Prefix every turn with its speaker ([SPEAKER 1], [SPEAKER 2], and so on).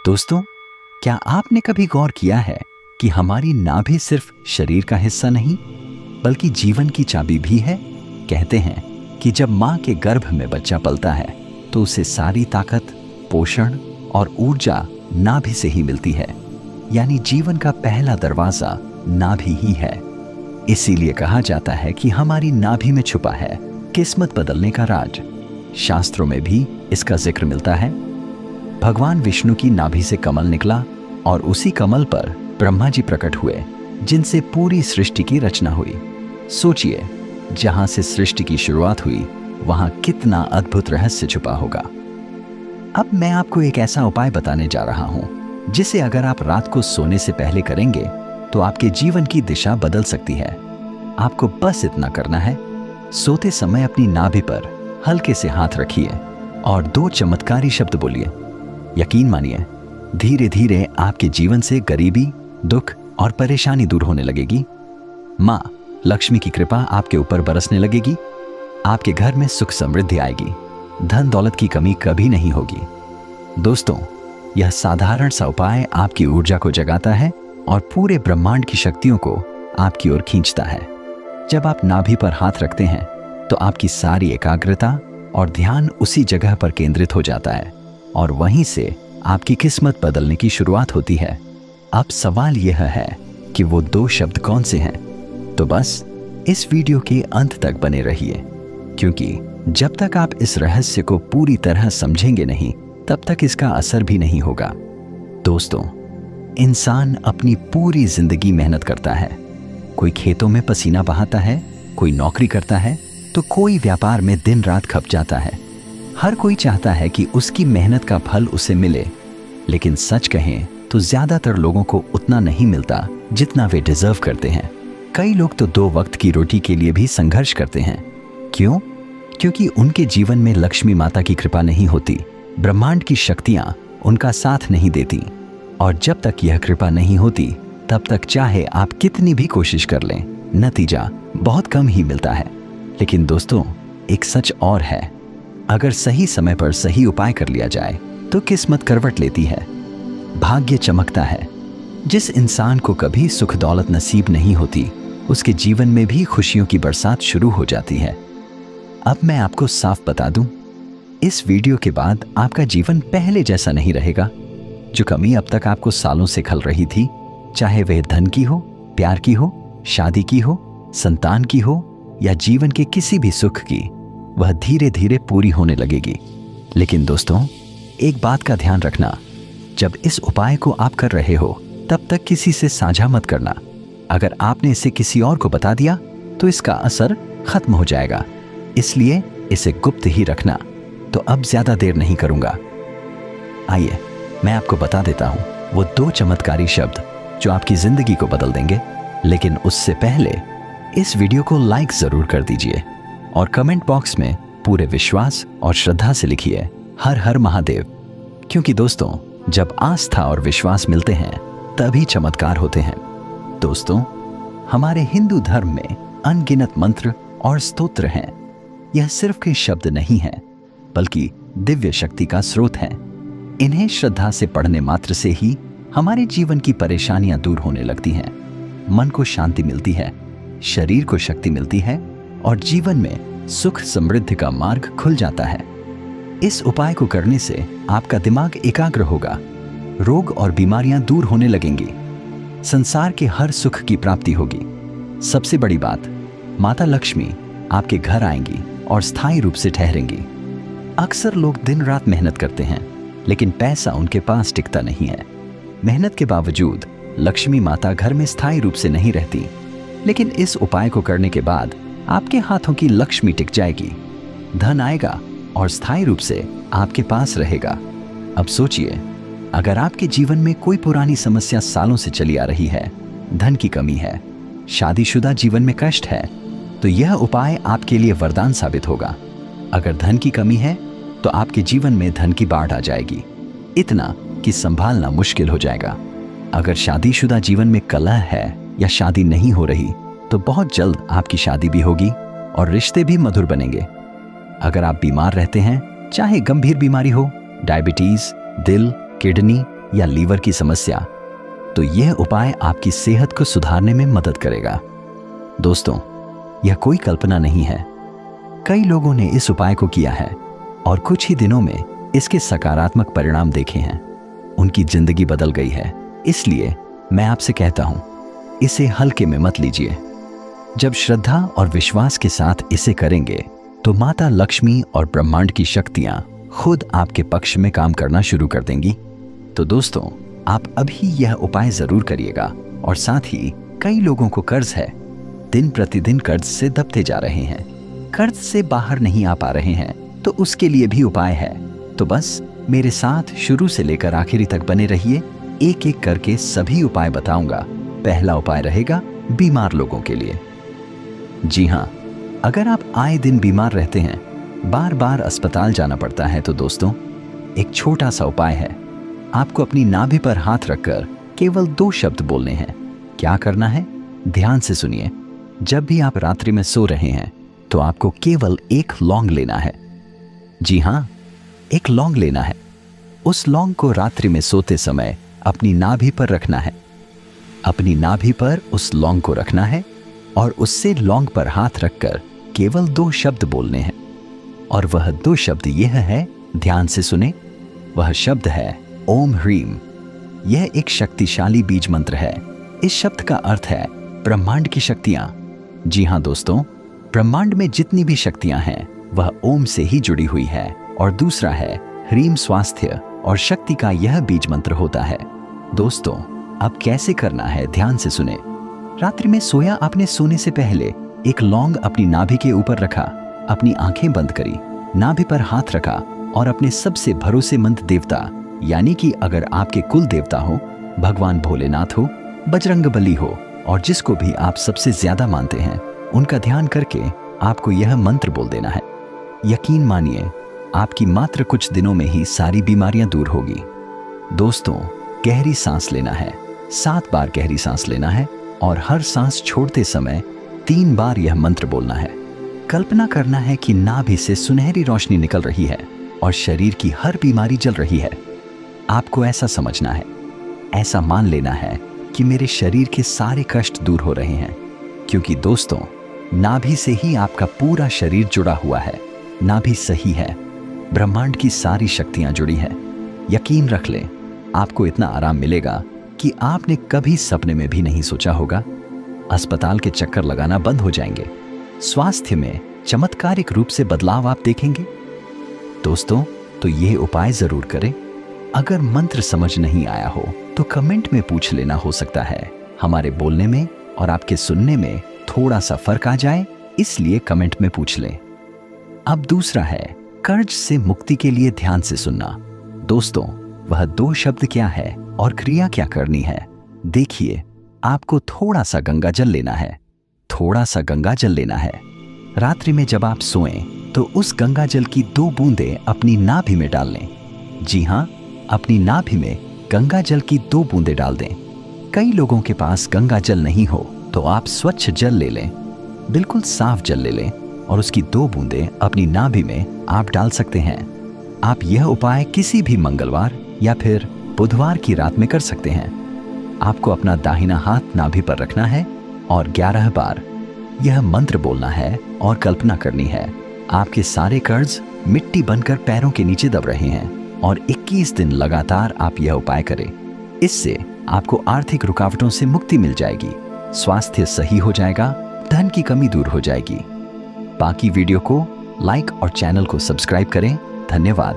[SPEAKER 1] दोस्तों, क्या आपने कभी गौर किया है कि हमारी नाभि सिर्फ शरीर का हिस्सा नहीं बल्कि जीवन की चाबी भी है? कहते हैं कि जब माँ के गर्भ में बच्चा पलता है तो उसे सारी ताकत, पोषण और ऊर्जा नाभि से ही मिलती है। यानी जीवन का पहला दरवाजा नाभि ही है। इसीलिए कहा जाता है कि हमारी नाभि में छुपा है किस्मत बदलने का राज। शास्त्रों में भी इसका जिक्र मिलता है। भगवान विष्णु की नाभि से कमल निकला और उसी कमल पर ब्रह्मा जी प्रकट हुए, जिनसे पूरी सृष्टि की रचना हुई। सोचिए, जहां से सृष्टि की शुरुआत हुई वहां कितना अद्भुत रहस्य छुपा होगा। अब मैं आपको एक ऐसा उपाय बताने जा रहा हूं जिसे अगर आप रात को सोने से पहले करेंगे तो आपके जीवन की दिशा बदल सकती है। आपको बस इतना करना है, सोते समय अपनी नाभि पर हल्के से हाथ रखिए और 2 चमत्कारी शब्द बोलिए। यकीन मानिए, धीरे धीरे आपके जीवन से गरीबी, दुख और परेशानी दूर होने लगेगी। माँ लक्ष्मी की कृपा आपके ऊपर बरसने लगेगी। आपके घर में सुख समृद्धि आएगी। धन दौलत की कमी कभी नहीं होगी। दोस्तों, यह साधारण सा उपाय आपकी ऊर्जा को जगाता है और पूरे ब्रह्मांड की शक्तियों को आपकी ओर खींचता है। जब आप नाभि पर हाथ रखते हैं तो आपकी सारी एकाग्रता और ध्यान उसी जगह पर केंद्रित हो जाता है और वहीं से आपकी किस्मत बदलने की शुरुआत होती है। अब सवाल यह है कि वो 2 शब्द कौन से हैं? तो बस इस वीडियो के अंत तक बने रहिए, क्योंकि जब तक आप इस रहस्य को पूरी तरह समझेंगे नहीं, तब तक इसका असर भी नहीं होगा। दोस्तों, इंसान अपनी पूरी जिंदगी मेहनत करता है। कोई खेतों में पसीना बहाता है, कोई नौकरी करता है, तो कोई व्यापार में दिन रात खप जाता है। हर कोई चाहता है कि उसकी मेहनत का फल उसे मिले, लेकिन सच कहें तो ज्यादातर लोगों को उतना नहीं मिलता जितना वे डिजर्व करते हैं। कई लोग तो 2 वक्त की रोटी के लिए भी संघर्ष करते हैं। क्यों? क्योंकि उनके जीवन में लक्ष्मी माता की कृपा नहीं होती, ब्रह्मांड की शक्तियां उनका साथ नहीं देती। और जब तक यह कृपा नहीं होती, तब तक चाहे आप कितनी भी कोशिश कर लें, नतीजा बहुत कम ही मिलता है। लेकिन दोस्तों, एक सच और है, अगर सही समय पर सही उपाय कर लिया जाए तो किस्मत करवट लेती है, भाग्य चमकता है। जिस इंसान को कभी सुख दौलत नसीब नहीं होती, उसके जीवन में भी खुशियों की बरसात शुरू हो जाती है। अब मैं आपको साफ बता दूं, इस वीडियो के बाद आपका जीवन पहले जैसा नहीं रहेगा। जो कमी अब तक आपको सालों से खल रही थी, चाहे वह धन की हो, प्यार की हो, शादी की हो, संतान की हो या जीवन के किसी भी सुख की, वह धीरे धीरे पूरी होने लगेगी। लेकिन दोस्तों, एक बात का ध्यान रखना, जब इस उपाय को आप कर रहे हो तब तक किसी से साझा मत करना। अगर आपने इसे किसी और को बता दिया तो इसका असर खत्म हो जाएगा, इसलिए इसे गुप्त ही रखना। तो अब ज्यादा देर नहीं करूंगा, आइए मैं आपको बता देता हूं वो 2 चमत्कारी शब्द जो आपकी जिंदगी को बदल देंगे। लेकिन उससे पहले इस वीडियो को लाइक जरूर कर दीजिए और कमेंट बॉक्स में पूरे विश्वास और श्रद्धा से लिखिए हर हर महादेव। क्योंकि दोस्तों, जब आस्था और विश्वास मिलते हैं तभी चमत्कार होते हैं। दोस्तों, हमारे हिंदू धर्म में अनगिनत मंत्र और स्तोत्र हैं। यह सिर्फ के शब्द नहीं हैं, बल्कि दिव्य शक्ति का स्रोत हैं। इन्हें श्रद्धा से पढ़ने मात्र से ही हमारे जीवन की परेशानियां दूर होने लगती हैं, मन को शांति मिलती है, शरीर को शक्ति मिलती है और जीवन में सुख समृद्धि का मार्ग खुल जाता है। इस उपाय को करने से आपका दिमाग एकाग्र होगा, रोग और बीमारियां दूर होने लगेंगी, संसार के हर सुख की प्राप्ति होगी। सबसे बड़ी बात, माता लक्ष्मी आपके घर आएंगी और स्थायी रूप से ठहरेंगी। अक्सर लोग दिन रात मेहनत करते हैं, लेकिन पैसा उनके पास टिकता नहीं है। मेहनत के बावजूद लक्ष्मी माता घर में स्थायी रूप से नहीं रहती। लेकिन इस उपाय को करने के बाद आपके हाथों की लक्ष्मी टिक जाएगी, धन आएगा और स्थायी रूप से आपके पास रहेगा। अब सोचिए, अगर आपके जीवन में कोई पुरानी समस्या सालों से चली आ रही है, धन की कमी है, शादीशुदा जीवन में कष्ट है, तो यह उपाय आपके लिए वरदान साबित होगा। अगर धन की कमी है तो आपके जीवन में धन की बाढ़ आ जाएगी, इतना कि संभालना मुश्किल हो जाएगा। अगर शादीशुदा जीवन में कलह है या शादी नहीं हो रही, तो बहुत जल्द आपकी शादी भी होगी और रिश्ते भी मधुर बनेंगे। अगर आप बीमार रहते हैं, चाहे गंभीर बीमारी हो, डायबिटीज, दिल, किडनी या लीवर की समस्या, तो यह उपाय आपकी सेहत को सुधारने में मदद करेगा। दोस्तों, यह कोई कल्पना नहीं है। कई लोगों ने इस उपाय को किया है और कुछ ही दिनों में इसके सकारात्मक परिणाम देखे हैं। उनकी जिंदगी बदल गई है। इसलिए मैं आपसे कहता हूं, इसे हल्के में मत लीजिए। जब श्रद्धा और विश्वास के साथ इसे करेंगे तो माता लक्ष्मी और ब्रह्मांड की शक्तियां खुद आपके पक्ष में काम करना शुरू कर देंगी। तो दोस्तों, आप अभी यह उपाय जरूर करिएगा। और साथ ही कई लोगों को कर्ज है, दिन प्रतिदिन कर्ज से दबते जा रहे हैं, कर्ज से बाहर नहीं आ पा रहे हैं, तो उसके लिए भी उपाय है। तो बस मेरे साथ शुरू से लेकर आखिरी तक बने रहिए। एक एक करके सभी उपाय बताऊंगा। पहला उपाय रहेगा बीमार लोगों के लिए। जी हाँ, अगर आप आए दिन बीमार रहते हैं, बार बार अस्पताल जाना पड़ता है, तो दोस्तों एक छोटा सा उपाय है। आपको अपनी नाभि पर हाथ रखकर केवल 2 शब्द बोलने हैं। क्या करना है, ध्यान से सुनिए। जब भी आप रात्रि में सो रहे हैं तो आपको केवल एक लौंग लेना है। जी हाँ, एक लौंग लेना है। उस लौंग को रात्रि में सोते समय अपनी नाभि पर रखना है। अपनी नाभि पर उस लौंग को रखना है और उससे लौंग पर हाथ रखकर केवल 2 शब्द बोलने हैं। और वह 2 शब्द यह है, ध्यान से सुने। वह शब्द है ओम ह्रीम। यह एक शक्तिशाली बीज मंत्र है। इस शब्द का अर्थ है ब्रह्मांड की शक्तियां। जी हाँ दोस्तों, ब्रह्मांड में जितनी भी शक्तियां हैं वह ओम से ही जुड़ी हुई है। और दूसरा है ह्रीम, स्वास्थ्य और शक्ति का यह बीज मंत्र होता है। दोस्तों, अब कैसे करना है, ध्यान से सुने। रात्रि में सोया आपने, सोने से पहले एक लौंग अपनी नाभि के ऊपर रखा, अपनी आंखें बंद करी, नाभि पर हाथ रखा और अपने सबसे भरोसेमंद देवता, यानी कि अगर आपके कुल देवता हो, भगवान भोलेनाथ हो, बजरंगबली हो और जिसको भी आप सबसे ज्यादा मानते हैं, उनका ध्यान करके आपको यह मंत्र बोल देना है। यकीन मानिए, आपकी मात्र कुछ दिनों में ही सारी बीमारियां दूर होगी। दोस्तों, गहरी सांस लेना है। 7 बार गहरी सांस लेना है और हर सांस छोड़ते समय 3 बार यह मंत्र बोलना है। कल्पना करना है कि नाभि से सुनहरी रोशनी निकल रही है और शरीर की हर बीमारी जल रही है। आपको ऐसा समझना है, ऐसा मान लेना है कि मेरे शरीर के सारे कष्ट दूर हो रहे हैं। क्योंकि दोस्तों, नाभि से ही आपका पूरा शरीर जुड़ा हुआ है। नाभि सही है, ब्रह्मांड की सारी शक्तियां जुड़ी हैं। यकीन रख लें, आपको इतना आराम मिलेगा कि आपने कभी सपने में भी नहीं सोचा होगा। अस्पताल के चक्कर लगाना बंद हो जाएंगे। स्वास्थ्य में चमत्कारिक रूप से बदलाव आप देखेंगे। दोस्तों, तो यह उपाय जरूर करें। अगर मंत्र समझ नहीं आया हो तो कमेंट में पूछ लेना। हो सकता है हमारे बोलने में और आपके सुनने में थोड़ा सा फर्क आ जाए, इसलिए कमेंट में पूछ लें। अब दूसरा है कर्ज से मुक्ति के लिए ध्यान से सुनना। दोस्तों, वह 2 शब्द क्या है और क्रिया क्या करनी है, देखिए। आपको थोड़ा सा गंगा जल लेना है। थोड़ा सा गंगा जल लेना है। रात्रि में जब आप सोएं तो उस गंगा जल की 2 बूंदें अपनी नाभि में डाल लें। जी हाँ, अपनी नाभि में गंगा जल की 2 बूंदें डाल दें। कई लोगों के पास गंगा जल नहीं हो तो आप स्वच्छ जल ले लें, बिल्कुल साफ जल ले लें और उसकी 2 बूंदें अपनी नाभि में आप डाल सकते हैं। आप यह उपाय किसी भी मंगलवार या फिर बुधवार की रात में कर सकते हैं। आपको अपना दाहिना हाथ नाभि पर रखना है और 11 बार यह मंत्र बोलना है और कल्पना करनी है आपके सारे कर्ज मिट्टी बनकर पैरों के नीचे दब रहे हैं। और 21 दिन लगातार आप यह उपाय करें। इससे आपको आर्थिक रुकावटों से मुक्ति मिल जाएगी, स्वास्थ्य सही हो जाएगा, धन की कमी दूर हो जाएगी। बाकी वीडियो को लाइक और चैनल को सब्सक्राइब करें। धन्यवाद।